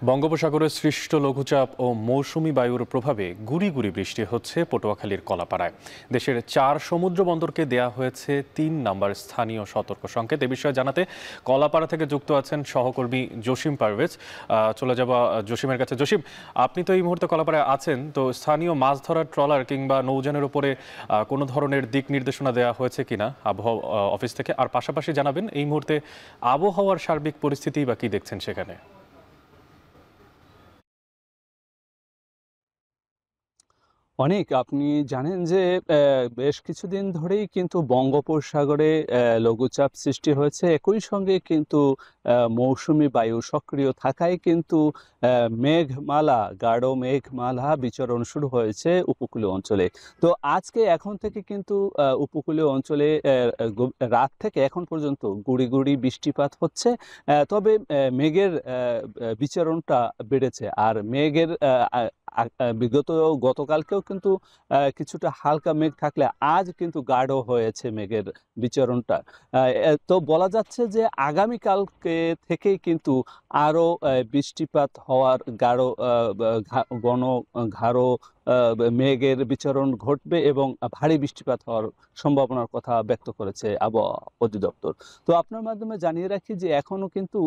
বঙ্গোপসাগরে সৃষ্ট লঘুচাপ ও মৌসুমী বায়ুর প্রভাবে গুড়ি গুড়ি বৃষ্টি হচ্ছে পটুয়াখালীর কলাপাড়ায়। দেশের 4 সমুদ্র বন্দরকে দেয়া হয়েছে 3 নম্বর স্থানীয় সতর্ক সংকেত। এ বিষয়ে জানাতে কলাপাড়া থেকে যুক্ত আছেন সহকর্মী জসিম পারভেজ। চলে যাব জসিমের কাছে। জসিম, আপনি তো এই মুহূর্তে কলাপাড়ায় আছেন, তো স্থানীয় মাছ ধরার ট্রলার কিংবা নৌযানের উপরে কোনো ধরনের দিক নির্দেশনা দেওয়া হয়েছে কিনা আবহাওয়া অফিস থেকে? আর পাশাপাশি জানাবেন এই মুহূর্তে আবহাওয়ার সার্বিক পরিস্থিতি বা কি দেখছেন সেখানে? অনেক আপনি জানেন যে বেশ কিছুদিন ধরেই কিন্তু বঙ্গোপসাগরে লঘুচাপ সৃষ্টি হয়েছে। একই সঙ্গে কিন্তু মৌসুমী বায়ু সক্রিয় থাকায় কিন্তু মেঘমালা, গাঢ় মেঘমালা বিচরণ শুরু হয়েছে উপকূলীয় অঞ্চলে। তো আজকে এখন থেকে কিন্তু উপকূলীয় অঞ্চলে রাত থেকে এখন পর্যন্ত গুঁড়ি গুঁড়ি বৃষ্টিপাত হচ্ছে। তবে মেঘের বিচরণটা বেড়েছে। আর মেঘের গতকালকেও কিন্তু কিছুটা হালকা মেঘ থাকলে আজ কিন্তু গাঢ় হয়েছে মেঘের বিচরণটা। তো বলা যাচ্ছে যে আগামীকালকে থেকেই কিন্তু আরো বৃষ্টিপাত হওয়ার গাঢ় ঘন গাঢ় মেঘের বিচরণ ঘটবে এবং ভারী বৃষ্টিপাত হওয়ার সম্ভাবনার কথা ব্যক্ত করেছে আবহাওয়া অধিদপ্তর। তো আপনার মাধ্যমে জানিয়ে রাখি যে এখনো কিন্তু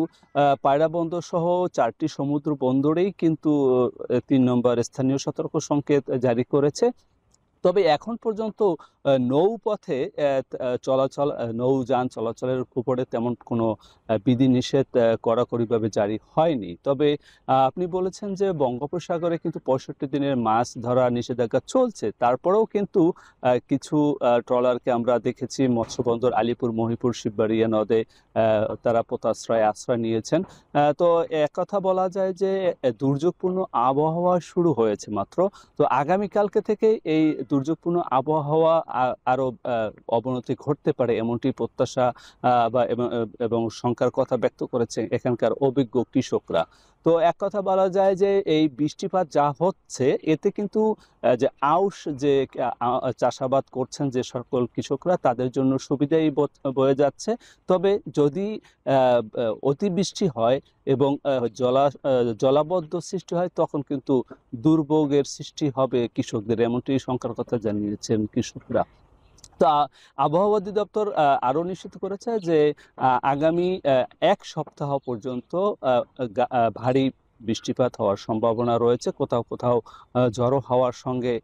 পায়রা বন্দর সহ 4টি সমুদ্র বন্দরেই কিন্তু 3 নম্বর স্থানীয় সতর্ক সংকেত জারি করেছে। তবে এখন পর্যন্ত নৌপথে নৌযান চলাচলের উপরে তেমন কোনো বিধিনিষেধ কড়াকড়িভাবে জারি হয়নি। তবে আপনি বলেছেন যে বঙ্গোপসাগরে কিন্তু 65 দিনের মাছ ধরা নিষেধাজ্ঞা চলছে। তারপরেও কিন্তু কিছু ট্রলারকে আমরা দেখেছি মৎস্যবন্দর আলীপুর, মহিপুর, শিববাড়িয়া নদে তারা আশ্রয় নিয়েছেন। তো একথা বলা যায় যে দুর্যোগপূর্ণ আবহাওয়া শুরু হয়েছে মাত্র। তো আগামীকালকে থেকে এই দুর্যোগপূর্ণ আবহাওয়া আরো অবনতি ঘটতে পারে এমনটি প্রত্যাশা এবং শঙ্কার কথা ব্যক্ত করেছে এখানকার অভিজ্ঞ কৃষকরা। তো এক কথা বলা যায় যে এই বৃষ্টিপাত যা হচ্ছে এতে কিন্তু যে আউশ যে চাষাবাদ করছেন যে সকল কৃষকরা তাদের জন্য সুবিধাই বয়ে যাচ্ছে। তবে যদি অতিবৃষ্টি হয় এবং জলাবদ্ধ সৃষ্টি হয় তখন কিন্তু দুর্ভোগের সৃষ্টি হবে কৃষকদের, এমনটি শঙ্কার কথা জানিয়েছেন কৃষকরা। তো আবহাওয়া অধিদপ্তর আরো নিশ্চিত করেছে যে আগামী 1 সপ্তাহ পর্যন্ত ভারী বৃষ্টিপাত হওয়ার সম্ভাবনা রয়েছে। কোথাও কোথাও ঝড়ো হাওয়ার সঙ্গে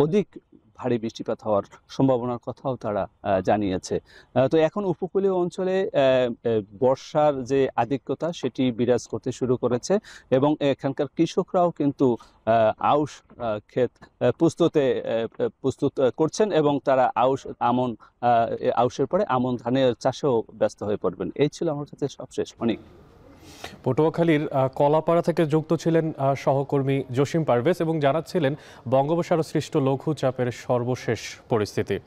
অধিক ভারী বৃষ্টিপাত হওয়ার সম্ভাবনার কথাও তারা জানিয়েছে। তো এখন উপকূলীয় অঞ্চলে বর্ষার যে আধিক্যতা সেটি বিরাজ করতে শুরু করেছে এবং এখানকার কৃষকরাও কিন্তু আউশ ক্ষেত প্রস্তুত করছেন এবং তারা আউশের পরে আমন ধানের চাষেও ব্যস্ত হয়ে পড়বেন। এই ছিল আমার কাছে সবশেষ। অনেক পটুয়াখালীর কলাপাড়া থেকে যুক্ত ছিলেন সহকর্মী জসিম পারভেজ এবং জানাচ্ছিলেন বঙ্গোপসাগর সৃষ্ট লঘুচাপের সর্বশেষ পরিস্থিতি।